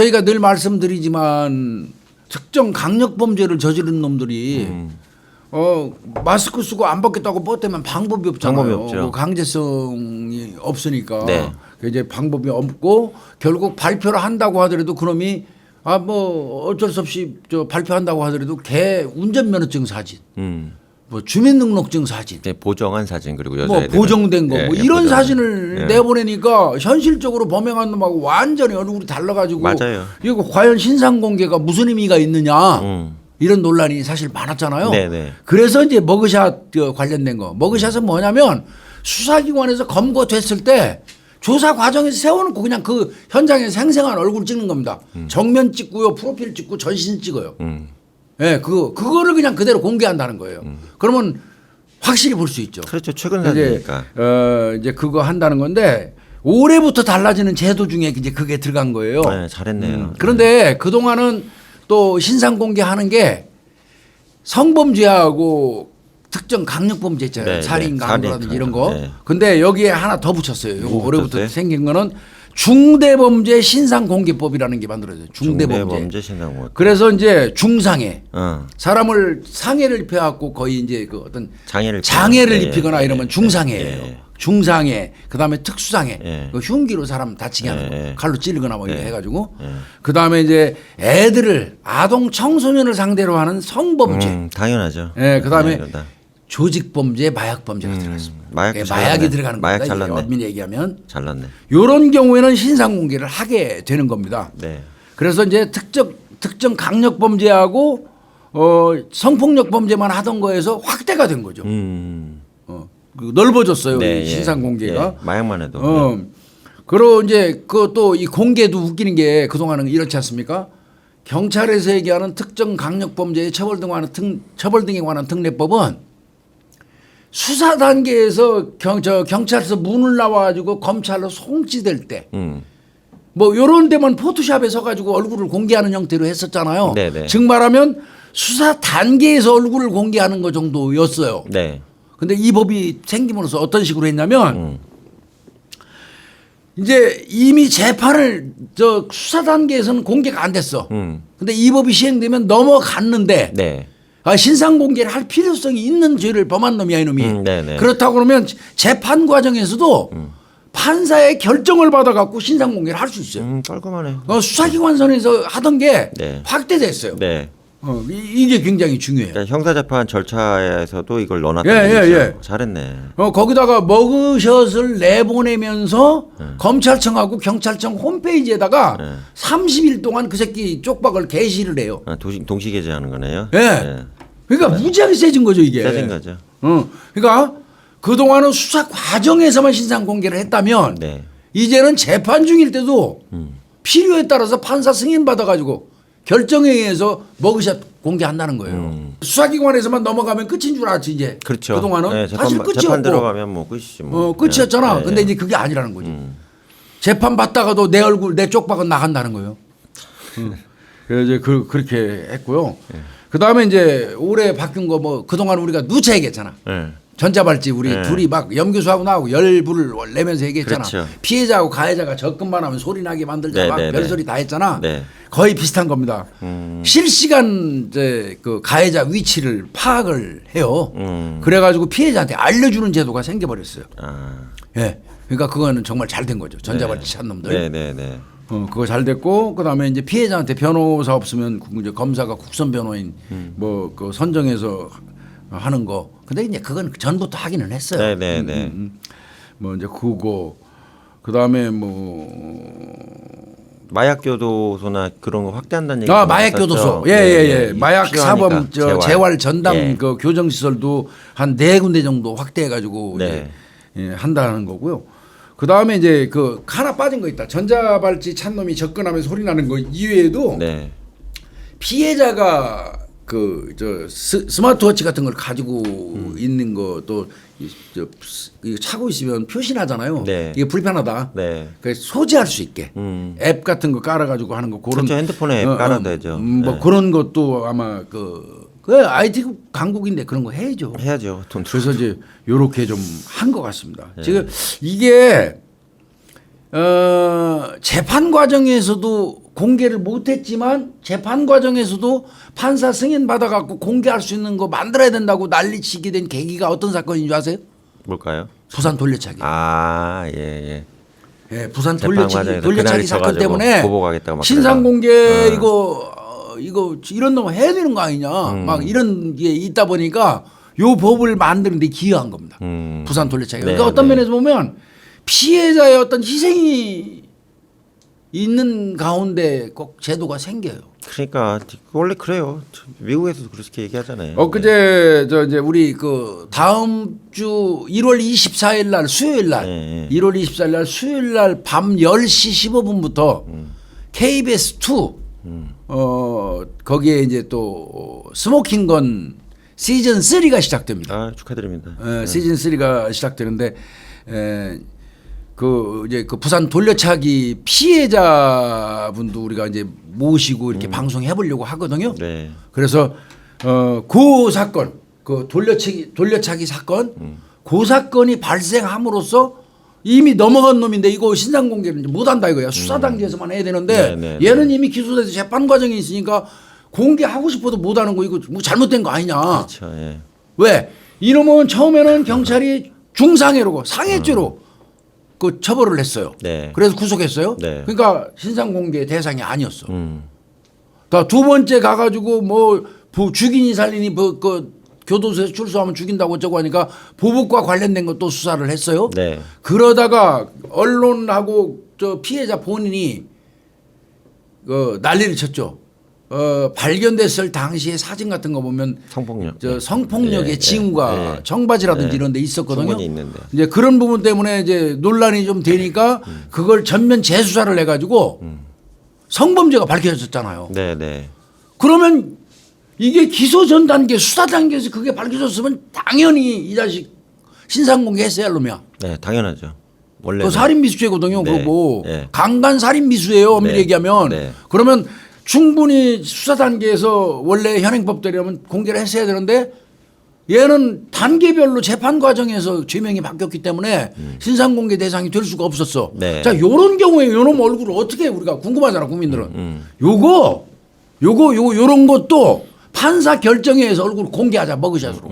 저희가 늘 말씀드리지만 특정 강력 범죄를 저지른 놈들이 마스크 쓰고 안 벗겠다고 뻗대면 방법이 없잖아요. 방법이 없죠. 뭐 강제성이 없으니까 네. 이제 방법이 없고 결국 발표를 한다고 하더라도 그놈이 뭐 어쩔 수 없이 발표한다고 하더라도 걔 운전면허증 사진, 뭐 주민등록증 사진, 네, 보정한 사진 그리고 뭐 여자애들 보정된 거, 뭐 이런 사진을 네. 내보내니까 현실적으로 범행한 놈하고 완전히 얼굴이 달라가지고 맞아요. 이거 과연 신상 공개가 무슨 의미가 있느냐 이런 논란이 사실 많았잖아요. 네네. 그래서 이제 머그샷 관련된 거, 머그샷은 뭐냐면 수사기관에서 검거됐을 때 조사 과정에서 세워놓고 그냥 그 현장에 생생한 얼굴 찍는 겁니다. 정면 찍고요, 프로필 찍고 전신 찍어요. 예, 그거를 그냥 그대로 공개한다는 거예요. 그러면 확실히 볼 수 있죠. 그렇죠. 최근 사진이니까. 이제 그거 한다는 건데 올해부터 달라지는 제도 중에 이제 그게 들어간 거예요. 네, 잘했네요. 그런데 그 동안은 또 신상 공개하는 게 성범죄하고 특정 강력범죄 있잖아요. 네, 살인, 네. 강도라든지 살인, 이런 거. 네. 근데 여기에 하나 더 붙였어요. 요거 뭐 올해부터 붙였어요? 생긴 거는 중대범죄 신상공개법이라는 게 만들어져요. 중대범죄. 신상공개. 그래서 이제 중상해. 어. 사람을 상해를 입혀갖고 거의 이제 그 어떤 장애를 입히거나 이러면 중상해예요. 예. 중상해, 그다음에 특수상해, 예. 그 흉기로 사람 다치게 하는 거, 예. 칼로 찌르거나 뭐 이렇게 해가지고, 예. 그다음에 이제 애들을 아동 청소년을 상대로 하는 성범죄, 당연하죠. 예, 그다음에 네, 조직범죄, 마약범죄가 들어갔습니다. 마약도 예, 잘랐네. 마약이 들어가는 마약 겁니다. 잘랐네. 엄밀히 얘기하면 잘났네. 이런 경우에는 신상 공개를 하게 되는 겁니다. 네. 그래서 이제 특정 강력 범죄하고 성폭력 범죄만 하던 거에서 확대가 된 거죠. 넓어졌어요. 네, 이 신상 공개가. 예. 마약만 해도. 그리고 이제 그 또 이 공개도 웃기는 게 그동안은 이렇지 않습니까? 경찰에서 얘기하는 특정 강력 범죄의 처벌 등에 관한 특례법은 수사 단계에서 경찰서 문을 나와가지고 검찰로 송치될 때 뭐 요런 데만 포토샵에 서가지고 얼굴을 공개하는 형태로 했었잖아요. 네네. 즉 말하면 수사 단계에서 얼굴을 공개하는 거 정도였어요. 네. 근데 이 법이 생김으로써 어떤 식으로 했냐면 이제 이미 재판을 수사 단계에서는 공개가 안 됐어. 근데 이 법이 시행되면 넘어갔는데 네. 신상 공개를 할 필요성이 있는 죄를 범한 놈이야 이놈이. 네네. 그렇다고 그러면 재판 과정에서도 판사의 결정을 받아갖고 신상 공개를 할 수 있어요. 깔끔하네. 수사기관선에서 하던 게 네. 확대됐어요. 네. 이게 굉장히 중요해요. 그러니까 형사재판 절차에서도 이걸 넣어놨다. 예. 잘했네. 거기다가 머그샷을 내보내면서 검찰청하고 경찰청 홈페이지에다가 30일 동안 그 새끼 쪽박을 게시를 해요. 동시 게재하는 거네요. 예. 그러니까 무지하게 세진 거죠 이게. 세진 거죠. 그러니까 그동안은 수사 과정에서만 신상 공개를 했다면 네. 이제는 재판 중일 때도 필요에 따라서 판사 승인 받아가지고 결정에 의해서 머그샷 공개한다는 거예요. 수사기관에서만 넘어가면 끝인 줄 알았지 이제. 그렇죠. 그동안은 네, 사실 끝이었고. 재판 들어가면 뭐 끝이지 뭐. 끝이었잖아. 네. 근데 이제 그게 아니라는 거지. 재판 받다가도 내 얼굴 내 쪽박은 나간다는 거예요. 그래서 이제 그렇게 했고요. 그다음에 이제 올해 바뀐 거 뭐 그동안 우리가 누차 얘기했잖아. 네. 전자발찌 우리 둘이 막 염교수하고 나하고 열불을 내면서 얘기했잖아. 그렇죠. 피해자하고 가해자가 접근만 하면 소리 나게 만들자 막 별소리 다 했잖아. 네. 거의 비슷한 겁니다. 실시간 이제 그 가해자 위치를 파악을 해요. 그래가지고 피해자한테 알려주는 제도가 생겨버렸어요. 예. 그러니까 그거는 정말 잘 된 거죠. 전자발찌 찬 놈들. 네네네. 그거 잘 됐고 그다음에 이제 피해자한테 변호사 없으면 이제 검사가 국선 변호인 뭐 그 선정해서 하는 거. 근데 이제 그건 전부터 하기는 했어요. 네네네. 뭐 이제 그거 그다음에 뭐 마약 교도소나 그런 거 확대한다는 얘기. 마약 교도소. 예. 마약 사범 재활 전담 그 교정 시설도 한 4군데 정도 확대해 가지고 한다는 거고요. 그다음에 이제 그 하나 빠진 거 있다. 전자발찌 찬 놈이 접근하면 소리 나는 거 이외에도 피해자가 그 스마트워치 같은 걸 가지고 있는 것도 이거 차고 있으면 표시나잖아요. 이게 불편하다. 그래서 소지할 수 있게 앱 같은 거 깔아가지고 하는 거 그런. 그렇죠. 핸드폰에 앱 깔아도 되죠. 뭐 그런 것도 아마 그 IT 강국인데 그런 거 해야죠. 해야죠. 돈 그래서 이제 요렇게 좀 한 것 같습니다. 지금 이게 재판 과정에서도 공개를 못했지만 재판 과정에서도 판사 승인 받아갖고 공개할 수 있는 거 만들어야 된다고 난리치게 된 계기가 어떤 사건인 줄 아세요? 뭘까요? 부산 돌려차기. 아, 예. 예, 부산 재판 돌려차기 과정에서 그날이 사건 쳐가지고 때문에 보복하겠다고 막 신상 그러다가. 공개 이거 이런 놈 해야 되는 거 아니냐 막 이런 게 있다 보니까 요 법을 만드는데 기여한 겁니다. 부산 돌려차기. 네, 그러니까 어떤 네. 면에서 보면 피해자의 어떤 희생이 있는 가운데 꼭 제도가 생겨요. 그러니까 원래 그래요. 미국에서도 그렇게 얘기하잖아요. 엊그제 저 이제 우리 그 다음 주 1월 24일 날 수요일 날 네. 1월 24일 날 수요일 날 밤 10시 15분부터 KBS 2 거기에 이제 또 스모킹건 시즌 3가 시작됩니다. 아, 축하드립니다. 시즌 3가 시작되는데 그 이제 그 부산 돌려차기 피해자분도 우리가 이제 모시고 이렇게 방송해 보려고 하거든요. 네. 그래서 그 사건, 그 돌려차기 사건, 그 사건이 발생함으로써 이미 넘어간 놈인데 이거 신상 공개를 못 한다 이거야. 수사 단계에서만 해야 되는데 네, 얘는 이미 기소돼서 재판 과정에 있으니까 공개하고 싶어도 못 하는 거 이거 뭐 잘못된 거 아니냐. 그렇죠. 예. 왜? 이놈은 처음에는 경찰이 중상해로고 상해죄로 그 처벌을 했어요. 네. 그래서 구속했어요. 네. 그러니까 신상 공개 대상이 아니었어. 두 번째 가가지고 뭐 죽이니 살리니 그 교도소에서 출소하면 죽인다고 어쩌고 하니까 보복과 관련된 것도 수사를 했어요. 네. 그러다가 언론하고 저 피해자 본인이 난리를 쳤죠. 발견됐을 당시의 사진 같은 거 보면 성폭력. 저 성폭력의 예, 징후가 예. 청바지라든지 예. 이런 데 있었거든요. 충분히 있는데. 이제 그런 부분 때문에 이제 논란이 좀 되니까 그걸 전면 재수사를 해 가지고 성범죄가 밝혀졌잖아요. 네. 그러면 이게 기소 전 단계 수사 단계에서 그게 밝혀졌으면 당연히 이 자식 신상 공개했어야 할 놈이야. 네, 당연하죠. 원래 그 살인 미수죄거든요. 네. 그거 네. 강간 살인 미수예요. 엄밀히 네. 얘기하면 네. 그러면 충분히 수사 단계에서 원래 현행법대로면 공개를 했어야 되는데 얘는 단계별로 재판 과정에서 죄명이 바뀌었기 때문에 신상 공개 대상이 될 수가 없었어. 네. 자, 요런 경우에 요놈 얼굴을 어떻게 우리가 궁금하잖아, 국민들은. 요런 것도 판사 결정에 의해서 얼굴 공개하자, 머그샷으로.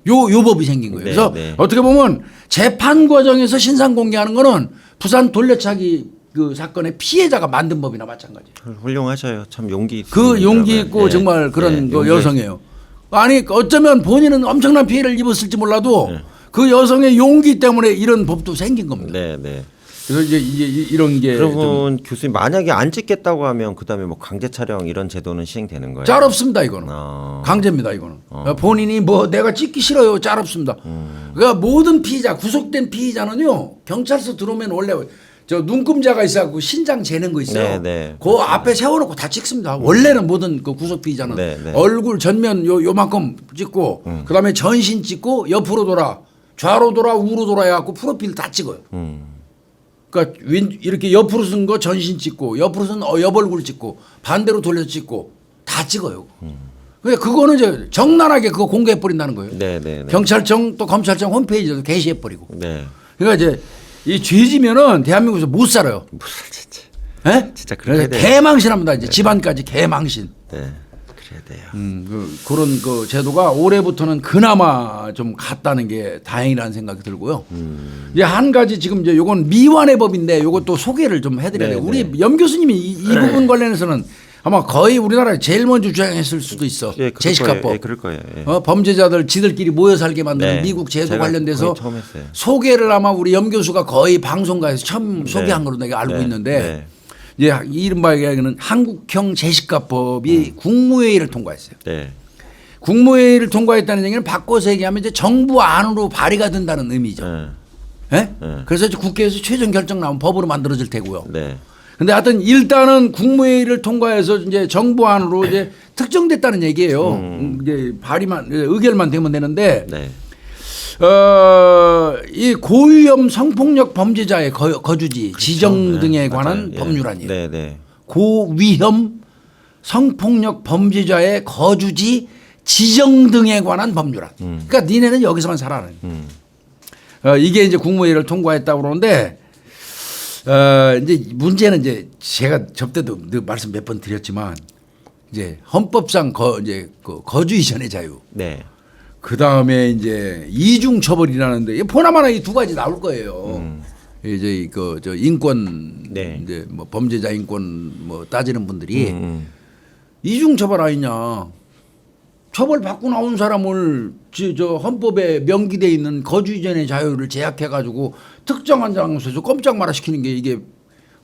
요 법이 생긴 거예요. 그래서 네. 어떻게 보면 재판 과정에서 신상 공개하는 거는 부산 돌려차기 그 사건의 피해자가 만든 법이나 마찬가지. 훌륭하셔요. 참 용기 그 있으신 용기 분이더라고요. 있고 네. 정말 그런 네, 그 용기 여성이에요. 아니 어쩌면 본인은 엄청난 피해를 입었을지 몰라도 네. 그 여성의 용기 때문에 이런 법도 생긴 겁니다. 네. 그래서 이제 이런 게 좀 그러면 교수님 만약에 안 찍겠다고 하면 그다음에 뭐 강제 촬영 이런 제도는 시행되는 거예요? 짤 없습니다 이거는. 어. 강제입니다 이거는. 본인이 뭐 내가 찍기 싫어요 짤 없습니다. 그러니까 모든 피의자 구속된 피의자는요 경찰서 들어오면 원래 저 눈금자가 있어갖고 신장 재는 거 있어요. 네. 그 앞에 세워놓고 다 찍습니다. 원래는 모든 그 구속 피의자는 네. 얼굴 전면 요만큼 찍고 그다음에 전신 찍고 옆으로 돌아 좌로 돌아 우로 돌아 해갖고 프로필 다 찍어요. 그러니까 이렇게 옆으로 쓴 거 전신 찍고 옆으로 쓴 옆 얼굴 찍고 반대로 돌려 찍고 다 찍어요. 그러니까 그거는 이제 정난하게 그거 공개해 버린다는 거예요. 네. 경찰청 또 검찰청 홈페이지에도 게시해 버리고. 네. 그러니까 이제 이 죄지면은 대한민국에서 못 살아요. 무슨 진짜. 예? 진짜 그렇게 돼요. 개망신합니다. 이제 집안까지 개망신. 네. 그래야 돼요. 그런 그 제도가 올해부터는 그나마 좀 갔다는 게 다행이라는 생각이 들고요. 이제 한 가지 지금 이제 요건 미완의 법인데 요것도 소개를 좀 해드려야 돼요. 네, 우리 염 교수님이 이 부분 관련해서는 아마 거의 우리나라에 제일 먼저 주장했을 수도 있어. 예, 제시카법. 예, 그럴 거예요. 예. 범죄자들 지들끼리 모여 살게 만드는 네. 미국 제도 제가 관련돼서 거의 처음 했어요. 소개를 아마 우리 염 교수가 거의 방송가에서 처음 소개한 걸로 내가 알고 있는데 이제 이른바 얘기하는 한국형 제시카법이 국무회의를 통과했어요. 네. 국무회의를 통과했다는 얘기는 바꿔서 얘기하면 이제 정부 안으로 발의가 된다는 의미죠. 예? 그래서 이제 국회에서 최종 결정 나오면 법으로 만들어질 테고요. 네. 근데 하여튼 일단은 국무회의를 통과해서 이제 정부 안으로 이제 특정됐다는 얘기예요. 이제 발의만 의결만 되면 되는데 네. 이 고위험 성폭력 범죄자의 거주지 그렇죠. 지정 등에 관한 맞아요. 예. 법률안이에요. 네. 고위험 성폭력 범죄자의 거주지 지정 등에 관한 법률안. 그러니까 니네는 여기서만 살아라. 이게 이제 국무회의를 통과했다고 그러는데 이제 문제는 이제 제가 접대도 늘 말씀 몇 번 드렸지만 이제 헌법상 이제 그 거주 이전의 자유. 네. 그 다음에 이제 이중 처벌이라는데 보나마나 이 두 가지 나올 거예요. 이제 그 저 인권 네. 이제 뭐 범죄자 인권 뭐 따지는 분들이 이중 처벌 아니냐. 처벌 받고 나온 사람을 저 헌법에 명기돼 있는 거주 이전의 자유를 제약해 가지고 특정한 장소에서 꼼짝 말아 시키는 게 이게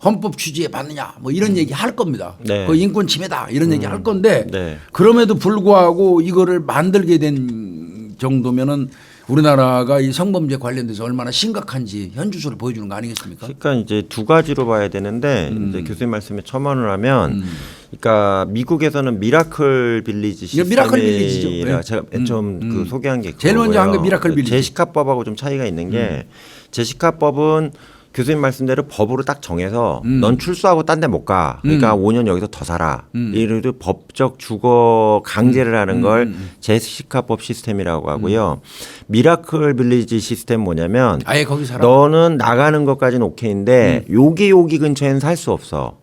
헌법 취지에 맞느냐 뭐 이런 얘기 할 겁니다. 네. 그 인권 침해다 이런 얘기 할 건데 네. 그럼에도 불구하고 이거를 만들게 된 정도면은 우리나라가 이 성범죄 관련돼서 얼마나 심각한지 현주소를 보여주는 거 아니겠습니까? 그러니까 이제 두 가지로 봐야 되는데 이제 교수님 말씀에 첨언을 하면, 그러니까 미국에서는 미라클 빌리지 이거 미라클 빌리지죠. 시스템이라 네. 제가 처음 그 소개한 게 제일 먼저 한 게 그거고요. 미라클 빌리지. 제시카법하고 좀 차이가 있는 게 제시카법은 교수님 말씀대로 법으로 딱 정해서 넌 출소하고 딴 데 못 가. 그러니까 5년 여기서 더 살아. 이를 법적 주거 강제를 하는 걸 제시카법 시스템이라고 하고요. 미라클 빌리지 시스템 뭐냐면 아예 거기 살아. 너는 나가는 것까지는 오케이인데 여기 근처에는 살 수 없어.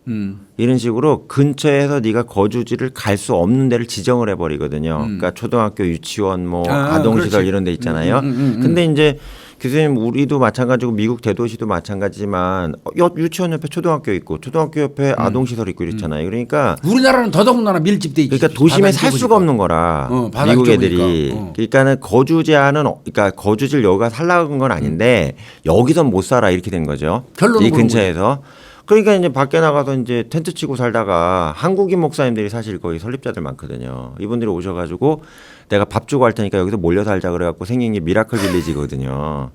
이런 식으로 근처에서 네가 거주지를 갈 수 없는 데를 지정을 해버리거든요. 그러니까 초등학교, 유치원, 뭐 아동시설 그렇지. 이런 데 있잖아요. 근데 이제 교수님 우리도 마찬가지고 미국 대도시도 마찬가지지만 유치원 옆에 초등학교 있고 초등학교 옆에 아동시설 있고 이렇잖아요. 그러니까 우리나라는 더더군다나 밀집돼 있지. 그러니까 도심에 바닥이 살 좁으니까. 수가 없는 거라 바닥이 미국 애들이 좁으니까. 그러니까는 거주 제한은 그러니까 거주지를 여기가 살라는 건 아닌데 여기선 못 살아 이렇게 된 거죠. 결론은 이 그런 근처에서. 그러니까 이제 밖에 나가서 이제 텐트 치고 살다가 한국인 목사님들이 사실 거의 설립자들 많거든요. 이분들이 오셔가지고 내가 밥 주고 할 테니까 여기서 몰려 살자 그래갖고 생긴 게 미라클 빌리지거든요.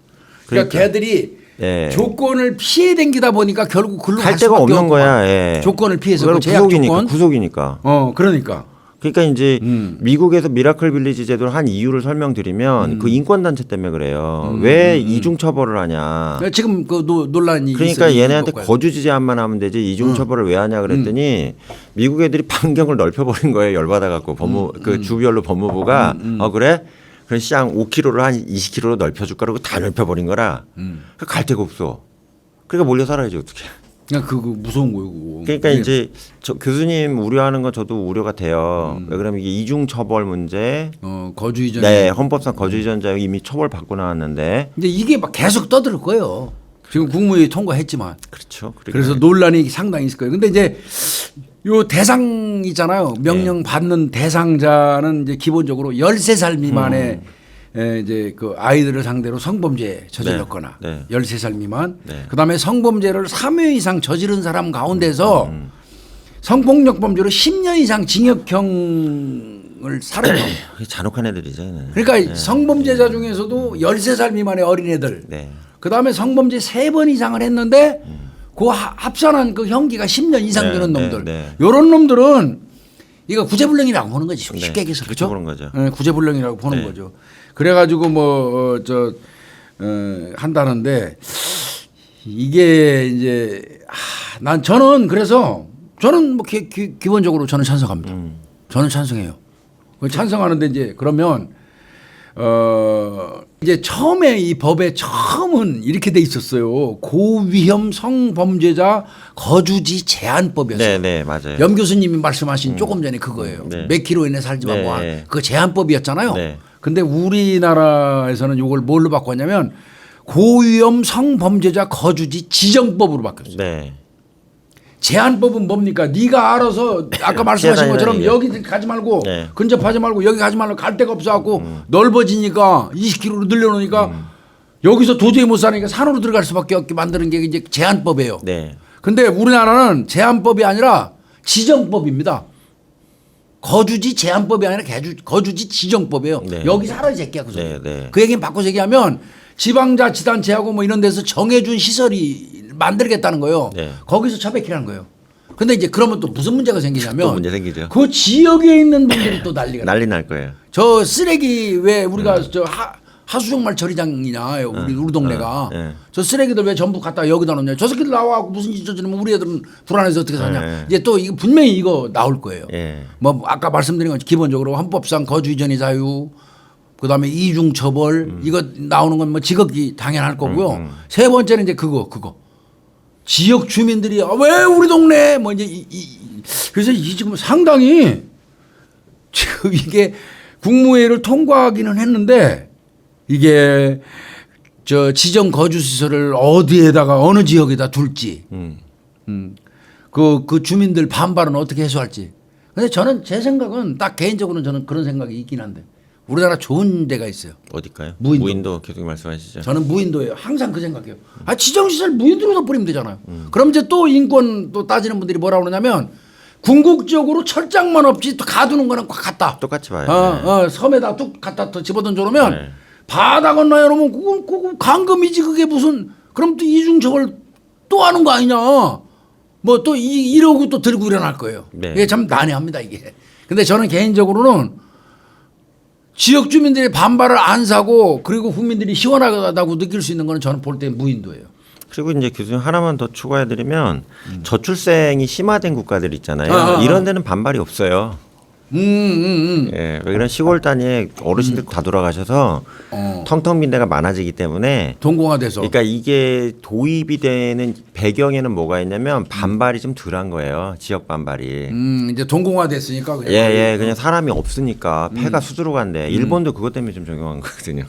그러니까 걔들이 예. 조건을 피해 댕기다 보니까 결국 글로 갈 갈 데가 수밖에 없는 없고 거야. 예. 조건을 피해서 그걸 그 제약 구속이니까, 조건. 구속이니까. 그러니까. 그러니까 이제 미국에서 미라클 빌리지 제도를 한 이유를 설명드리면 그 인권단체 때문에 그래요. 왜 이중 처벌을 하냐. 지금 그 논란이 그러니까 있어요. 얘네한테 이것과요. 거주지 제한만 하면 되지 이중 처벌을 왜 하냐 그랬더니 미국 애들이 판경을 넓혀버린 거예요. 열받아갖고 그 주별로 법무부가 그래? 그럼 시장 5km를 한 20km로 넓혀줄 거라고 다 넓혀버린 거라. 갈 데가 없어. 그러니까 몰려 살아야지 어떻게. 그냥 그거 무서운 거예요. 그거. 그러니까 이제 저 교수님 우려하는 건 저도 우려가 돼요. 왜 그러면 이게 이중 처벌 문제. 거주 이전에. 네, 헌법상 거주 이전 자유 이미 처벌 받고 나왔는데. 근데 이게 막 계속 떠들 거예요. 지금 국무회의 통과했지만. 그렇죠. 그래서 논란이 상당히 있을 거예요. 근데 이제 요 대상 있잖아요. 명령 받는 대상자는 이제 기본적으로 13살 미만의 이제 그 아이들을 상대로 성범죄 저질렀거나 네. 13살 미만. 네. 그다음에 성범죄를 3회 이상 저지른 사람 가운데서 성폭력 범죄로 10년 이상 징역형을 살아요. 잔혹한 애들이죠. 얘는. 그러니까 성범죄자 중에서도 13살 미만의 어린애들. 네. 그다음에 성범죄 3번 이상을 했는데 그 합산한 그 형기가 10년 이상 네, 되는 네, 놈들. 네. 요런 놈들은 이거 구제불능이라고 보는 거지. 쉽게 네, 얘기해서 그렇게 그렇죠? 보는 거죠. 네, 구제불능이라고 보는 네. 거죠. 그래가지고 한다는데 이게 이제 저는 그래서 저는 뭐 기본적으로 저는 찬성합니다. 저는 찬성해요. 찬성하는데 이제 그러면 이제 처음에 이 법에 처음은 이렇게 돼 있었어요. 고위험 성범죄자 거주지 제한법이었어요. 네, 네, 맞아요. 염 교수님이 말씀하신 조금 전에 그거예요. 네. 몇 킬로 이내 살지만 네. 뭐 그 제한법이었잖아요. 네. 근데 우리나라에서는 이걸 뭘로 바꿨냐면 고위험 성범죄자 거주지 지정법으로 바뀌었어요. 네. 제한법은 뭡니까? 네가 알아서 아까 말씀하신 것처럼 피해 여기 가지 말고 네. 근접하지 말고 여기 가지 말고 갈 데가 없어갖고 넓어지니까 20km로 늘려놓으니까 여기서 도저히 못 사니까 산으로 들어갈 수밖에 없게 만드는 게 이제 제한법이에요. 네. 근데 우리나라는 제한법이 아니라 지정법입니다. 거주지 제한법이 아니라 거주지 지정법이에요. 네. 여기 살아 이 새끼야. 그 소리. 네, 네. 그 얘기는 바꿔서 얘기하면 지방자치단체하고 뭐 이런 데서 정해준 시설이 만들겠다는 거예요. 네. 거기서 처백이라는 거예요. 근데 이제 그러면 또 무슨 문제가 생기냐면 또 문제 생기죠. 그 지역에 있는 분들이 또 난리가 나요. 난리 날 거예요. 저 쓰레기 왜 우리가 저 하수종말 처리장이냐 우리 동네가 네. 저 쓰레기들 왜 전부 갖다 여기다 놓냐 저 새끼들 나와갖고 무슨 짓 저지르면 우리 애들은 불안해서 어떻게 사냐. 네. 이제 또 이거 분명히 이거 나올 거예요. 예. 뭐 아까 말씀드린 건 기본적으로 헌법상 거주 이전의 자유 그다음에 이중 처벌 이거 나오는 건 뭐 지극히 당연할 거고요. 세 번째는 이제 그거 지역 주민들이 왜 우리 동네 뭐 이제 그래서 이 지금 상당히 지금 이게 국무회의를 통과하기는 했는데 이게 저 지정 거주 시설을 어디에다가 어느 지역에다 둘지 그 주민들 반발은 어떻게 해소할지. 근데 저는 제 생각은 딱 개인적으로는 저는 그런 생각이 있긴 한데 우리나라 좋은 데가 있어요. 어딜까요? 무인도. 무인도 계속 말씀하시죠. 저는 무인도예요. 항상 그 생각해요. 아 지정시설 무인도로 뿌리면 되잖아요. 그럼 이제 또 인권 또 따지는 분들이 뭐라 그러냐면 궁극적으로 철장만 없지 또 가두는 거는 같다. 똑같이 봐요. 섬에다 뚝 갖다 또 집어던져 놓으면 네. 바다 건너에 놓으면 그건 강금이지 그게 무슨 그럼 또 이중처벌 또 하는 거 아니냐. 뭐 또 이러고 또 들고 일어날 거예요. 네. 이게 참 난해합니다 이게. 근데 저는 개인적으로는 지역 주민들이 반발을 안 사고 그리고 국민들이 시원하다고 느낄 수 있는 거는 저는 볼 때 무인도예요. 그리고 이제 교수님 하나만 더 추가해드리면 저출생이 심화된 국가들 있잖아요. 이런 데는 반발이 없어요. 예, 왜 그런 시골 단위에 어르신들 다 돌아가셔서 텅텅 빈 데가 많아지기 때문에 동공화돼서. 그러니까 이게 도입이 되는 배경에는 뭐가 있냐면 반발이 좀 덜한 거예요. 지역 반발이. 이제 동공화됐으니까 그냥. 예, 그냥 사람이 없으니까 폐가 수두룩한데 일본도 그것 때문에 좀 적용한 거거든요.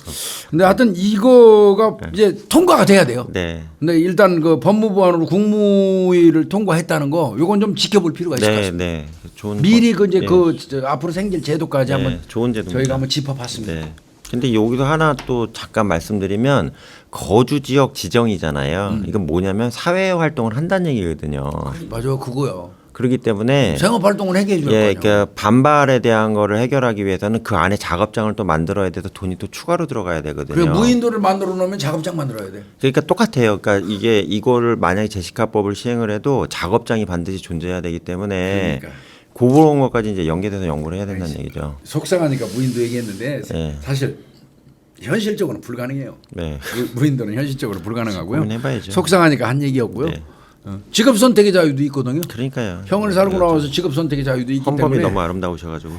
근데 하여튼 이거가 이제 통과가 돼야 돼요. 네. 근데 일단 그 법무부안으로 국무회의를 통과했다는 거, 요건 좀 지켜볼 필요가 있을 것 같습니다. 네. 좋은 미리 그 이제 예. 저 앞으로 생길 제도까지 한번 좋은 제도입니다. 저희가 한번 짚어봤습니다. 네. 근데 여기서 하나 또 잠깐 말씀드리면 거주 지역 지정이잖아요. 이건 뭐냐면 사회 활동을 한다는 얘기거든요. 맞아요, 그거요. 그렇기 때문에 생업 활동을 해결해 줄 예, 거예요. 그러니까 반발에 대한 거를 해결하기 위해서는 그 안에 작업장을 또 만들어야 돼서 돈이 또 추가로 들어가야 되거든요. 그리고 무인도를 만들어 놓으면 작업장 만들어야 돼. 그러니까 똑같아요. 그러니까 이거를 만약에 제시카법을 시행을 해도 작업장이 반드시 존재해야 되기 때문에 그러니까. 그런 것까지 이제 연계돼서 연구를 해야 된다는 얘기죠. 속상하니까 무인도 얘기했는데 네. 사실 현실적으로는 불가능해요. 네. 무인도는 현실적으로 불가능하고요. 고민해봐야죠. 속상하니까 한 얘기였고요. 네. 직업 선택의 자유도 있거든요. 그러니까요. 형을 살고 나와서 직업 선택의 자유도 있기 헌법이 때문에 너무 아름다우셔가지고.